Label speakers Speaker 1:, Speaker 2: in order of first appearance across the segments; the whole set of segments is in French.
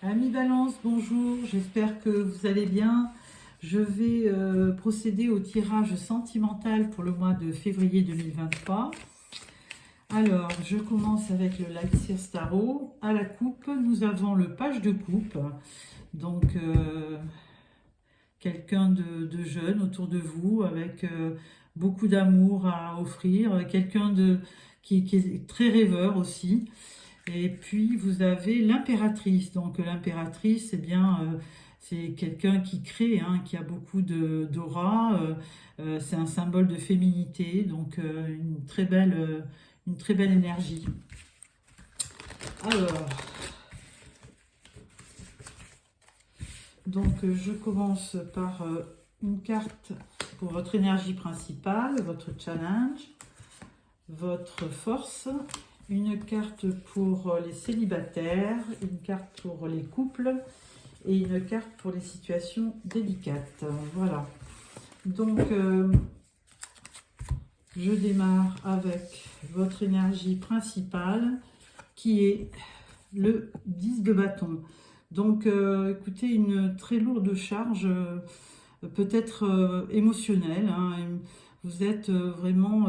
Speaker 1: Amis Balance, bonjour, j'espère que vous allez bien. Je vais procéder au tirage sentimental pour le mois de février 2023. Alors, je commence avec le Lightseer Tarot. À la coupe, nous avons le page de coupe. Donc, quelqu'un de jeune autour de vous avec beaucoup d'amour à offrir. Quelqu'un qui est très rêveur aussi. Et puis vous avez l'impératrice. Donc l'impératrice, c'est quelqu'un qui crée, hein, qui a beaucoup d'aura. C'est un symbole de féminité, donc une très belle énergie. Alors, je commence par une carte pour votre énergie principale, votre challenge, votre force. Une carte pour les célibataires, une carte pour les couples et une carte pour les situations délicates. Voilà. Donc, je démarre avec votre énergie principale qui est le 10 de bâton. Donc, écoutez, une très lourde charge, peut-être émotionnelle, hein. Vous êtes vraiment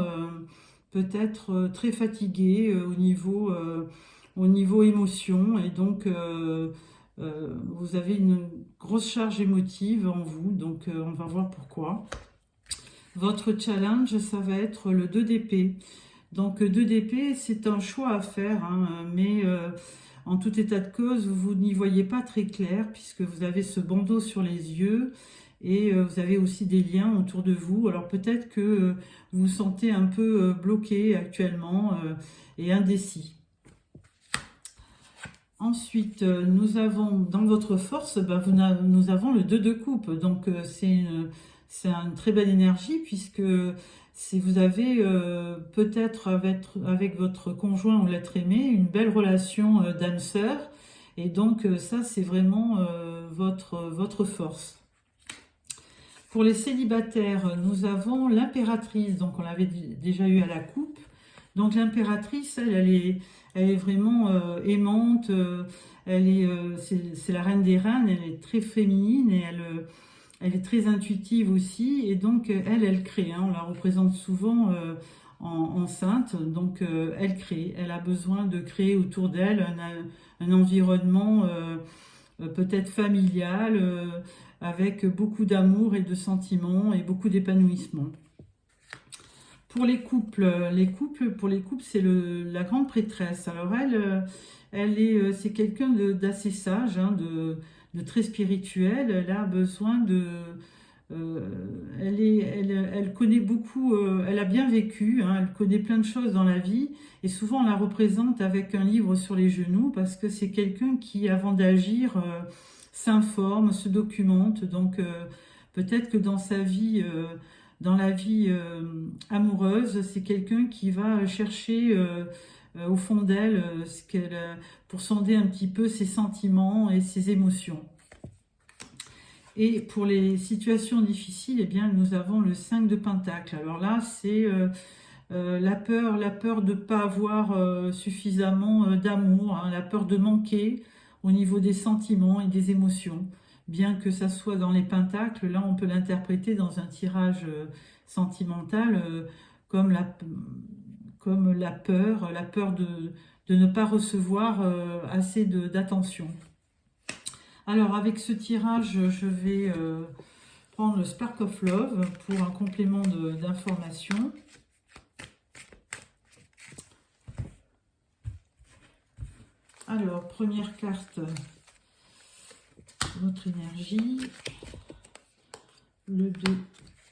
Speaker 1: peut-être très fatigué au niveau émotion et donc vous avez une grosse charge émotive en vous, donc on va voir pourquoi. Votre challenge, ça va être le 2 d'épée. Donc 2 d'épée, c'est un choix à faire, hein, mais en tout état de cause, vous n'y voyez pas très clair puisque vous avez ce bandeau sur les yeux et vous avez aussi des liens autour de vous. Alors peut-être que vous vous sentez un peu bloqué actuellement et indécis. Ensuite, nous avons dans votre force, nous avons le 2 de coupe. Donc c'est une très belle énergie puisque si vous avez peut-être avec votre conjoint ou l'être aimé une belle relation d'âme sœur, et donc ça c'est vraiment votre force. Pour les célibataires, nous avons l'impératrice, donc on l'avait déjà eu à la coupe. Donc l'impératrice, elle est vraiment aimante, c'est la reine des reines, elle est très féminine et elle est très intuitive aussi, et donc elle crée, hein, on la représente souvent enceinte, donc elle crée, elle a besoin de créer autour d'elle un environnement peut-être familial, avec beaucoup d'amour et de sentiments et beaucoup d'épanouissement. Pour pour les couples, c'est la grande prêtresse. Alors c'est quelqu'un d'assez sage, hein, de très spirituel. Elle a besoin elle connaît beaucoup, elle a bien vécu, hein, elle connaît plein de choses dans la vie, et souvent on la représente avec un livre sur les genoux parce que c'est quelqu'un qui, avant d'agir, s'informe, se documente. Donc peut-être que dans la vie amoureuse, c'est quelqu'un qui va chercher au fond d'elle pour sonder un petit peu ses sentiments et ses émotions. Et pour les situations difficiles, eh bien, nous avons le 5 de Pentacle. Alors là, c'est la peur de ne pas avoir suffisamment d'amour, hein, la peur de manquer au niveau des sentiments et des émotions. Bien que ça soit dans les pentacles, là on peut l'interpréter dans un tirage sentimental comme la peur de ne pas recevoir assez d'attention. Alors avec ce tirage, je vais prendre le Spark of Love pour un complément d'information. Alors, première carte, votre énergie, le 2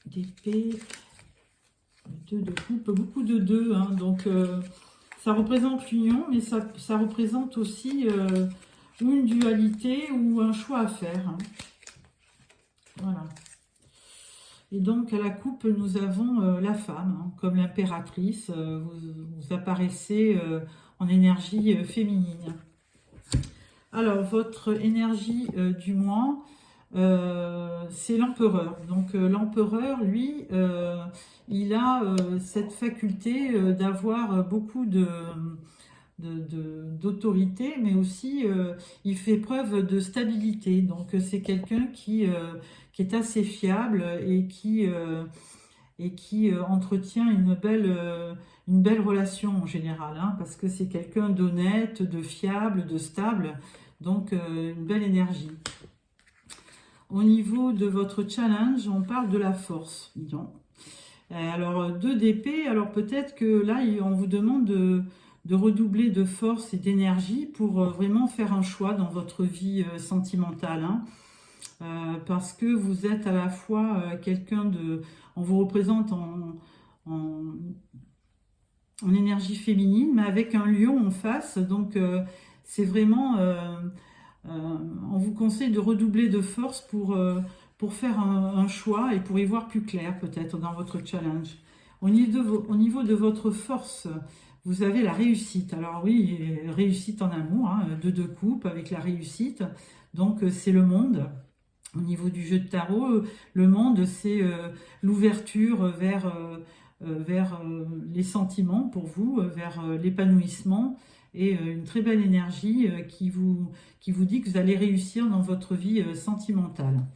Speaker 1: d'épée, le 2 de coupe, beaucoup de 2, hein, donc ça représente l'union, mais ça représente aussi une dualité ou un choix à faire, hein. Voilà. Et donc à la coupe, nous avons la femme, hein, comme l'impératrice, vous apparaissez en énergie féminine. Alors, votre énergie du mois, c'est l'empereur. Donc, l'empereur, lui, il a cette faculté d'avoir beaucoup d'autorité, mais aussi il fait preuve de stabilité. Donc c'est quelqu'un qui est assez fiable et qui entretient une belle relation en général, hein, parce que c'est quelqu'un d'honnête, de fiable, de stable, donc une belle énergie. Au niveau de votre challenge, on parle de la force. Disons. Alors, 2 d'épée, alors peut-être que là, on vous demande de redoubler de force et d'énergie pour vraiment faire un choix dans votre vie sentimentale. Hein. Parce que vous êtes à la fois quelqu'un de... On vous représente en, en énergie féminine, mais avec un lion en face. Donc, c'est vraiment... on vous conseille de redoubler de force pour faire un choix et pour y voir plus clair peut-être dans votre challenge. Au niveau de votre force, vous avez la réussite. Alors oui, réussite en amour, hein, de coupes avec la réussite. Donc c'est le monde. Au niveau du jeu de tarot, le monde, c'est l'ouverture vers les sentiments pour vous, vers l'épanouissement et une très belle énergie qui vous dit que vous allez réussir dans votre vie sentimentale.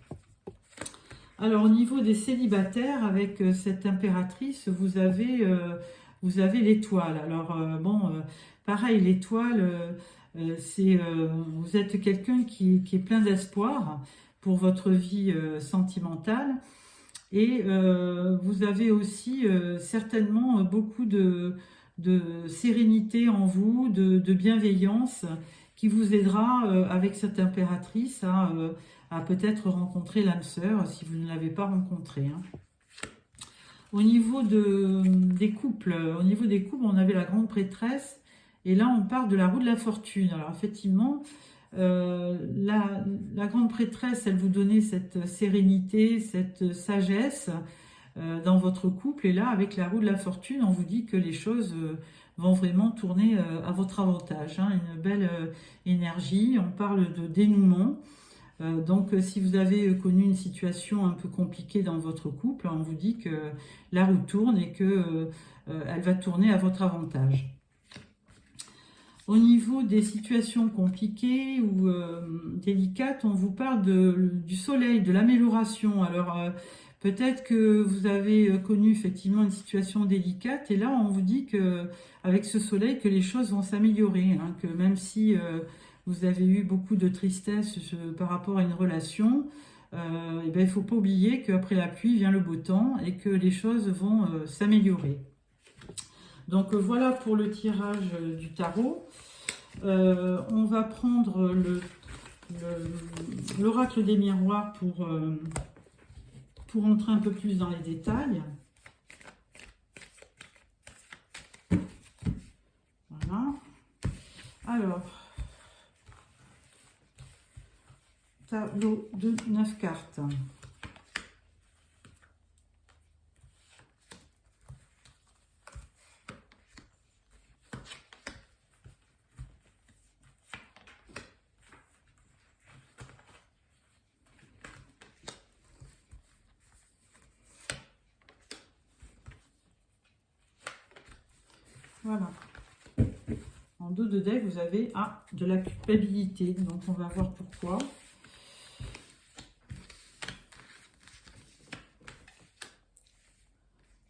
Speaker 1: Alors au niveau des célibataires, avec cette impératrice, vous avez l'étoile. Alors pareil, l'étoile, vous êtes quelqu'un qui est plein d'espoir pour votre vie sentimentale. Et vous avez aussi certainement beaucoup de sérénité en vous, de bienveillance qui vous aidera avec cette impératrice à peut-être rencontrer l'âme sœur si vous ne l'avez pas rencontrée. Hein. Au niveau des couples, on avait la grande prêtresse et là on parle de la roue de la fortune. Alors effectivement, la grande prêtresse, elle vous donnait cette sérénité, cette sagesse dans votre couple. Et là, avec la roue de la fortune, on vous dit que les choses vont vraiment tourner à votre avantage. Hein, une belle énergie. On parle de dénouement. Donc, si vous avez connu une situation un peu compliquée dans votre couple, on vous dit que la roue tourne et que elle va tourner à votre avantage. Au niveau des situations compliquées ou délicates, on vous parle du soleil, de l'amélioration. Alors, peut-être que vous avez connu effectivement une situation délicate et là, on vous dit que avec ce soleil, que les choses vont s'améliorer. Hein, que même si vous avez eu beaucoup de tristesse par rapport à une relation, et ben, il ne faut pas oublier qu'après la pluie vient le beau temps et que les choses vont s'améliorer. Donc voilà pour le tirage du tarot. On va prendre l'oracle des miroirs pour entrer un peu plus dans les détails. Voilà. Alors, tableau de 9 cartes. Voilà. En dos de deck, vous avez de la culpabilité. Donc, on va voir pourquoi.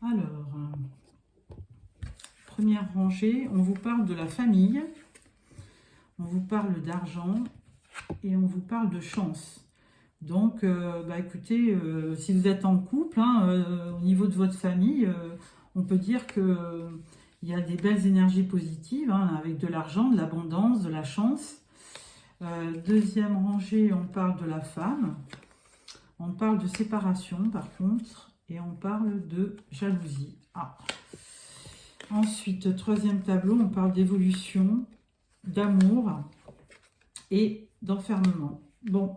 Speaker 1: Alors, première rangée, on vous parle de la famille, on vous parle d'argent et on vous parle de chance. Donc, écoutez, si vous êtes en couple, au niveau de votre famille, on peut dire que il y a des belles énergies positives, hein, avec de l'argent, de l'abondance, de la chance. Deuxième rangée, on parle de la femme. On parle de séparation, par contre, et on parle de jalousie. Ensuite, troisième tableau, on parle d'évolution, d'amour et d'enfermement. Bon,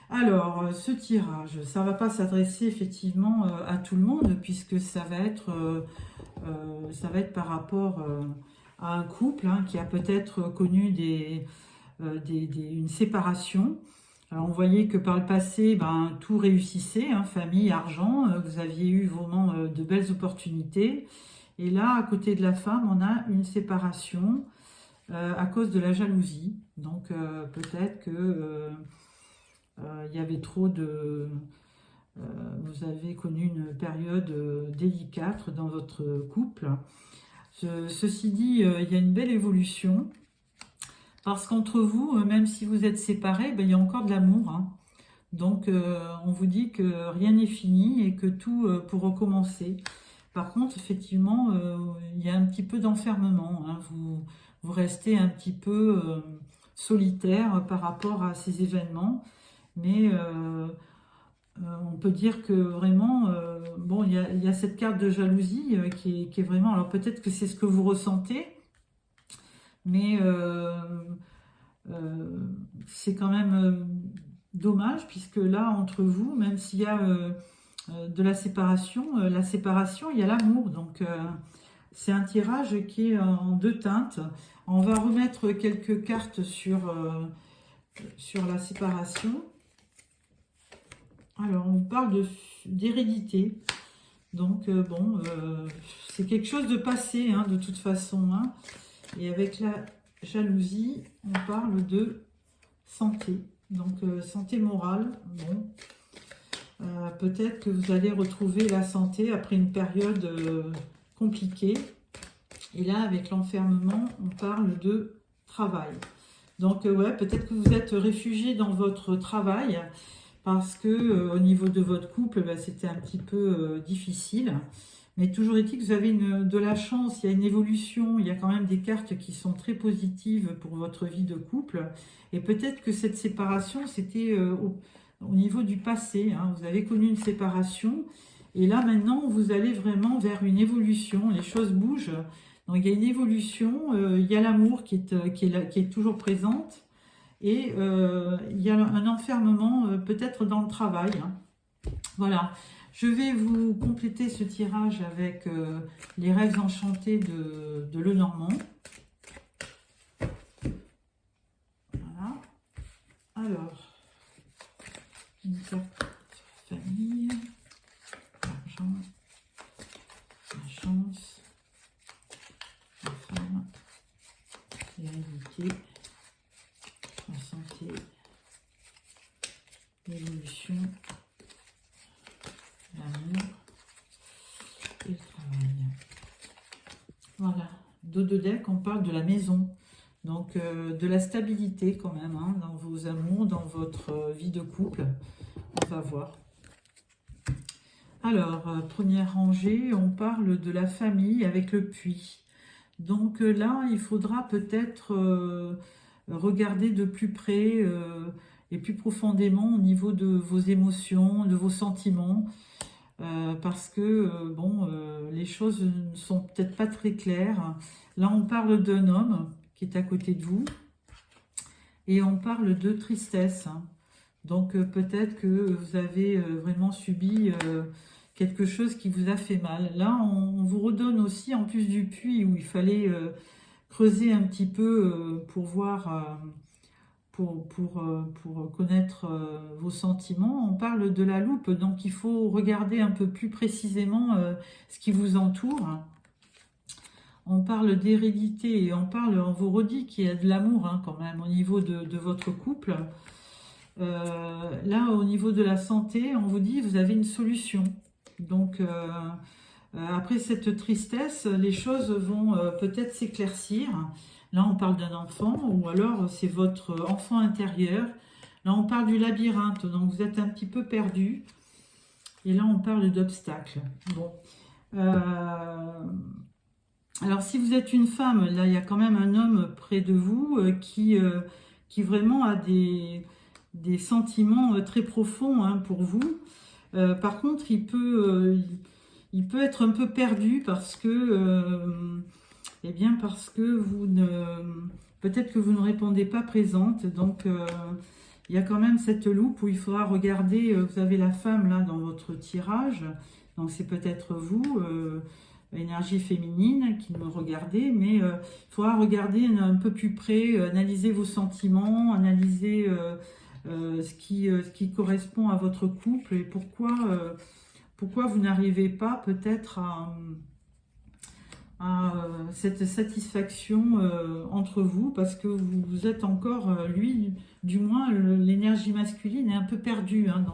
Speaker 1: alors, ce tirage, ça ne va pas s'adresser effectivement à tout le monde, puisque ça va être par rapport à un couple qui a peut-être connu une séparation. Alors, on voyait que par le passé, tout réussissait, hein, famille, argent, vous aviez eu vraiment de belles opportunités. Et là, à côté de la femme, on a une séparation. à cause de la jalousie. Donc peut-être que il y avait trop de... vous avez connu une période délicate dans votre couple. Ceci dit, il y a une belle évolution. Parce qu'entre vous, même si vous êtes séparés, ben, il y a encore de l'amour, hein. Donc, on vous dit que rien n'est fini et que tout peut recommencer. Par contre, effectivement, il y a un petit peu d'enfermement, hein. Vous restez un petit peu solitaire par rapport à ces événements. Mais on peut dire que vraiment, bon, il y a cette carte de jalousie qui est vraiment... Alors peut-être que c'est ce que vous ressentez, mais c'est quand même dommage, puisque là, entre vous, même s'il y a de la séparation, il y a l'amour. Donc, c'est un tirage qui est en deux teintes. On va remettre quelques cartes sur la séparation. Alors, on parle d'hérédité. Donc, bon, c'est quelque chose de passé, hein, de toute façon, hein. Et avec la jalousie, on parle de santé. Donc, santé morale. Bon, peut-être que vous allez retrouver la santé après une période compliquée. Et là, avec l'enfermement, on parle de travail. Donc, ouais, peut-être que vous êtes réfugié dans votre travail parce que au niveau de votre couple, bah, c'était un petit peu difficile. Mais toujours est-il que vous avez de la chance, il y a une évolution, il y a quand même des cartes qui sont très positives pour votre vie de couple. Et peut-être que cette séparation, c'était au niveau du passé, hein. Vous avez connu une séparation et là maintenant, vous allez vraiment vers une évolution, les choses bougent. Donc il y a une évolution, il y a l'amour qui est toujours présente et il y a un enfermement peut-être dans le travail, hein. Voilà. Je vais vous compléter ce tirage avec les rêves enchantés de Lenormand. Voilà. Alors, une carte famille, l'argent, la chance, la femme, l'hérédité, la santé, l'évolution, l'amour et le travail. Voilà, dos de deck, on parle de la maison, donc de la stabilité quand même, hein, dans vos amours, dans votre vie de couple. On va voir. Alors, première rangée, on parle de la famille avec le puits. Donc là, il faudra peut-être regarder de plus près et plus profondément au niveau de vos émotions, de vos sentiments. Parce que bon, les choses ne sont peut-être pas très claires. Là, on parle d'un homme qui est à côté de vous et on parle de tristesse. Donc, peut-être que vous avez vraiment subi quelque chose qui vous a fait mal. Là, on vous redonne aussi, en plus du puits où il fallait creuser un petit peu pour voir... pour connaître vos sentiments, on parle de la loupe, donc il faut regarder un peu plus précisément ce qui vous entoure. On parle d'hérédité et on vous redit qu'il y a de l'amour, hein, quand même au niveau de votre couple. Là, au niveau de la santé, on vous dit vous avez une solution. Donc, après cette tristesse, les choses vont peut-être s'éclaircir. Là, on parle d'un enfant, ou alors c'est votre enfant intérieur. Là, on parle du labyrinthe, donc vous êtes un petit peu perdu. Et là, on parle d'obstacles. Bon. Alors, si vous êtes une femme, là, il y a quand même un homme près de vous qui vraiment a des sentiments très profonds, hein, pour vous. Par contre, il peut être un peu perdu parce que... Eh bien, parce que peut-être que vous ne répondez pas présente. Donc, il y a quand même cette loupe où il faudra regarder. Vous avez la femme là dans votre tirage. Donc, c'est peut-être vous, énergie féminine, qui me regardez. Mais il faudra regarder un peu plus près, analyser vos sentiments, analyser ce qui correspond à votre couple et pourquoi vous n'arrivez pas peut-être cette satisfaction entre vous, parce que vous êtes encore, lui, du moins, l'énergie masculine est un peu perdue hein,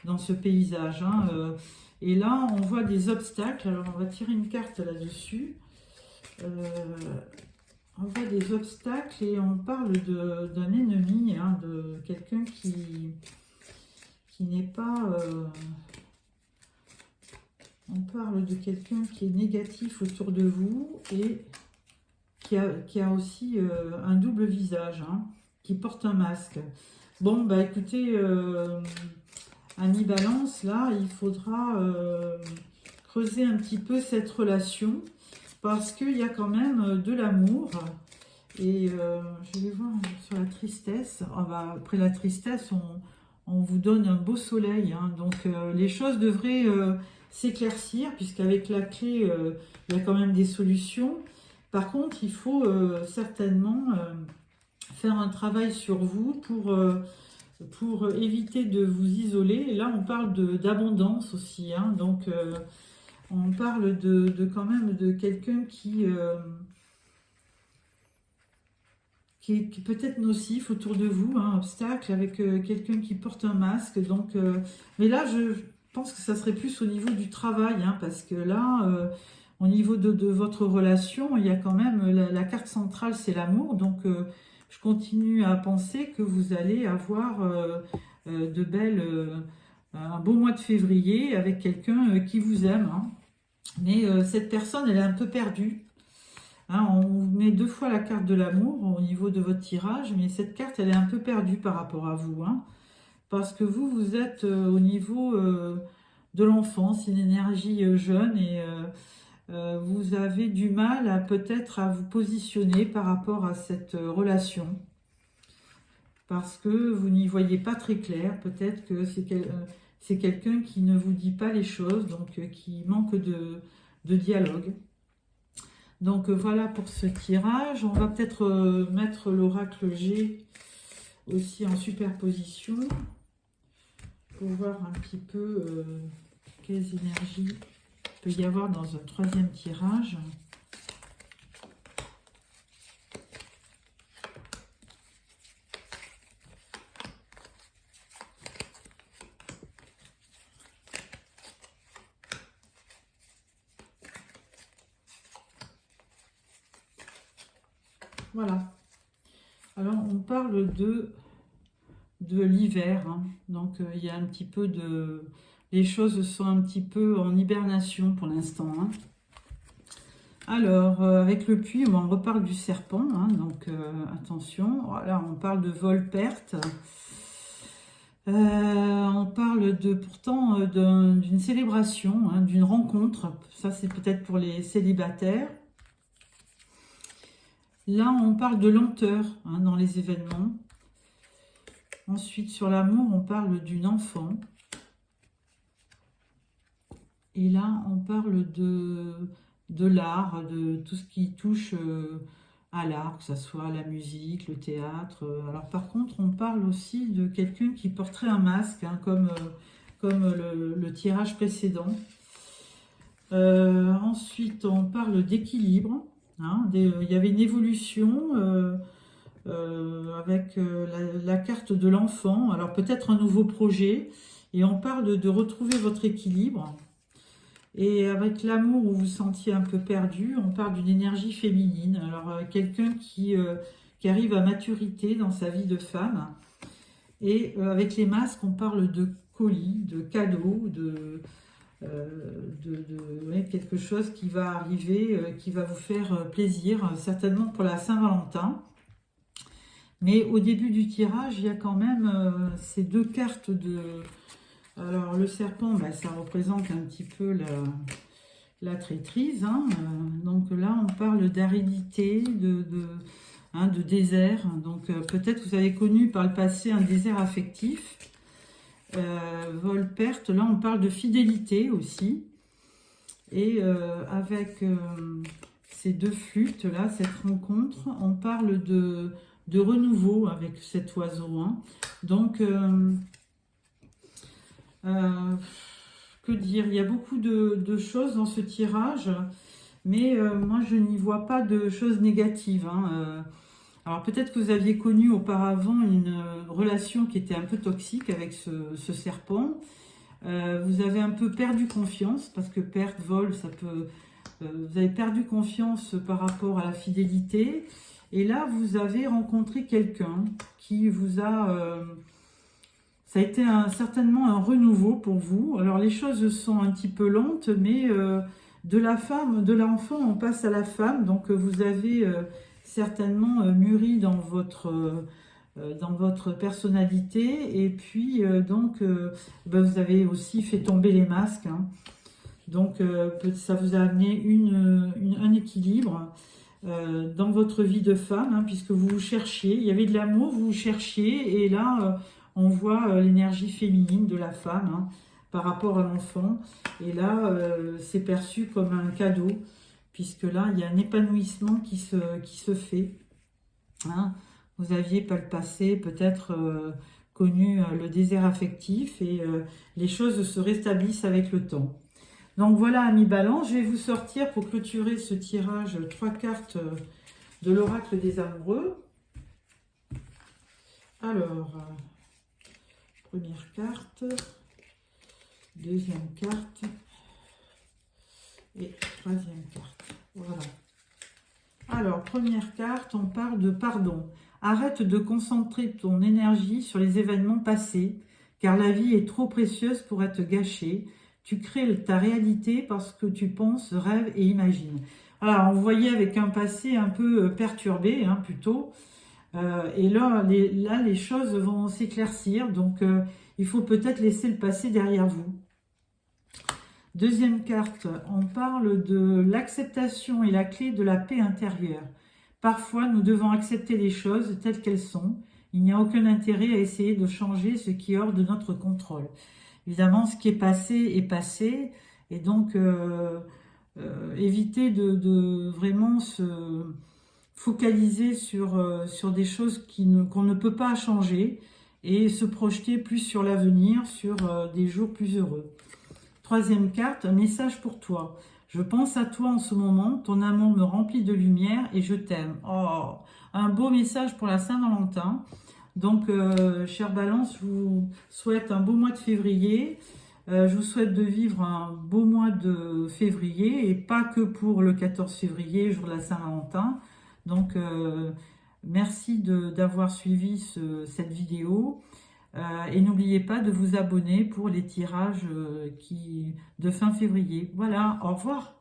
Speaker 1: dans ce paysage. Hein, et là, on voit des obstacles. Alors, on va tirer une carte là-dessus. On voit des obstacles et on parle d'un ennemi, hein, de quelqu'un qui n'est pas... on parle de quelqu'un qui est négatif autour de vous et qui a aussi un double visage, hein, qui porte un masque. Bon, bah écoutez, ami Balance, là, il faudra creuser un petit peu cette relation parce qu'il y a quand même de l'amour. Et je vais voir sur la tristesse. Ah bah, après la tristesse, on vous donne un beau soleil. Hein, donc les choses devraient s'éclaircir puisqu'avec la clé, il y a quand même des solutions. Par contre, il faut certainement faire un travail sur vous pour éviter de vous isoler. Et là, on parle d'abondance aussi. Hein, donc, on parle quand même de quelqu'un qui est peut-être nocif autour de vous, un obstacle avec quelqu'un qui porte un masque. Donc, mais là, je pense que ça serait plus au niveau du travail, hein, parce que là, au niveau de votre relation, il y a quand même la carte centrale, c'est l'amour. Donc, je continue à penser que vous allez avoir un beau mois de février avec quelqu'un qui vous aime. Hein. Mais cette personne, elle est un peu perdue. Hein, on met 2 fois la carte de l'amour au niveau de votre tirage, mais cette carte, elle est un peu perdue par rapport à vous. Hein, parce que vous êtes au niveau de l'enfance, une énergie jeune et vous avez du mal à peut-être à vous positionner par rapport à cette relation. Parce que vous n'y voyez pas très clair. Peut-être que c'est quelqu'un qui ne vous dit pas les choses, donc qui manque de dialogue. Donc voilà pour ce tirage. On va peut-être mettre l'oracle G aussi en superposition pour voir un petit peu quelles énergies il peut y avoir dans un troisième tirage. Voilà. Alors, on parle de l'hiver. Hein. Donc, il y a un petit peu de... Les choses sont un petit peu en hibernation pour l'instant. Hein. Alors, avec le puits, on reparle du serpent. Hein. Donc, attention. Voilà, on parle de vol-perte. On parle pourtant d'une célébration, hein, d'une rencontre. Ça, c'est peut-être pour les célibataires. Là, on parle de lenteur hein, dans les événements. Ensuite, sur l'amour, on parle d'une enfant. Et là, on parle de l'art, de tout ce qui touche à l'art, que ce soit la musique, le théâtre. Alors par contre, on parle aussi de quelqu'un qui porterait un masque, hein, comme le tirage précédent. Ensuite, on parle d'équilibre. Hein, il y avait une évolution avec la carte de l'enfant. Alors peut-être un nouveau projet. Et on parle de retrouver votre équilibre. Et avec l'amour où vous vous sentiez un peu perdu, on parle d'une énergie féminine. Alors, quelqu'un qui arrive à maturité dans sa vie de femme. Et avec les masques, on parle de colis, de cadeaux, ouais, quelque chose qui va arriver, qui va vous faire plaisir, certainement pour la Saint-Valentin. Mais au début du tirage, il y a quand même ces 2 cartes de... Alors, le serpent, bah, ça représente un petit peu la traîtrise. Hein. Donc là, on parle d'aridité, de désert. Donc, peut-être vous avez connu par le passé un désert affectif. Vol-perte, là, on parle de fidélité aussi. Et avec ces 2 flûtes-là, cette rencontre, on parle de renouveau avec cet oiseau. Hein. Donc... que dire? Il y a beaucoup de choses dans ce tirage. mais moi je n'y vois pas de choses négatives, hein. Alors peut-être que vous aviez connu auparavant une relation qui était un peu toxique avec ce serpent. Vous avez un peu perdu confiance, parce que perte, vol, ça peut... vous avez perdu confiance par rapport à la fidélité. Et là, vous avez rencontré quelqu'un qui vous a... ça a été certainement un renouveau pour vous. Alors les choses sont un petit peu lentes, mais de la femme, de l'enfant, on passe à la femme. Donc vous avez certainement mûri dans votre personnalité. Et puis ben, vous avez aussi fait tomber les masques, hein. Donc ça vous a amené un équilibre dans votre vie de femme, hein, puisque vous vous cherchiez, il y avait de l'amour, vous vous cherchiez, et là, on voit l'énergie féminine de la femme, hein, par rapport à l'enfant, et là, c'est perçu comme un cadeau, puisque là, il y a un épanouissement qui se fait, hein. Vous aviez pas le passé, peut-être connu le désert affectif, et les choses se rétablissent avec le temps. Donc voilà, amis Balance, je vais vous sortir pour clôturer ce tirage 3 cartes de l'oracle des amoureux. Alors, première carte, deuxième carte et troisième carte. Voilà. Alors, première carte, on parle de pardon. Arrête de concentrer ton énergie sur les événements passés, car la vie est trop précieuse pour être gâchée. Tu crées ta réalité parce que tu penses, rêves et imagines. Alors, on voyait avec un passé un peu perturbé, hein, plutôt. Et là, les choses vont s'éclaircir. Donc, il faut peut-être laisser le passé derrière vous. Deuxième carte, on parle de l'acceptation et la clé de la paix intérieure. Parfois, nous devons accepter les choses telles qu'elles sont. Il n'y a aucun intérêt à essayer de changer ce qui est hors de notre contrôle. Évidemment, ce qui est passé, et donc éviter de vraiment se focaliser sur des choses qu'on ne peut pas changer, et se projeter plus sur l'avenir, sur des jours plus heureux. Troisième carte, un message pour toi. Je pense à toi en ce moment, ton amour me remplit de lumière et je t'aime. Oh, un beau message pour la Saint-Valentin. Donc, chère Balance, je vous souhaite un beau mois de février. Je vous souhaite de vivre un beau mois de février, et pas que pour le 14 février, jour de la Saint-Valentin. Donc, merci d'avoir suivi cette vidéo. Et n'oubliez pas de vous abonner pour les tirages de fin février. Voilà, au revoir.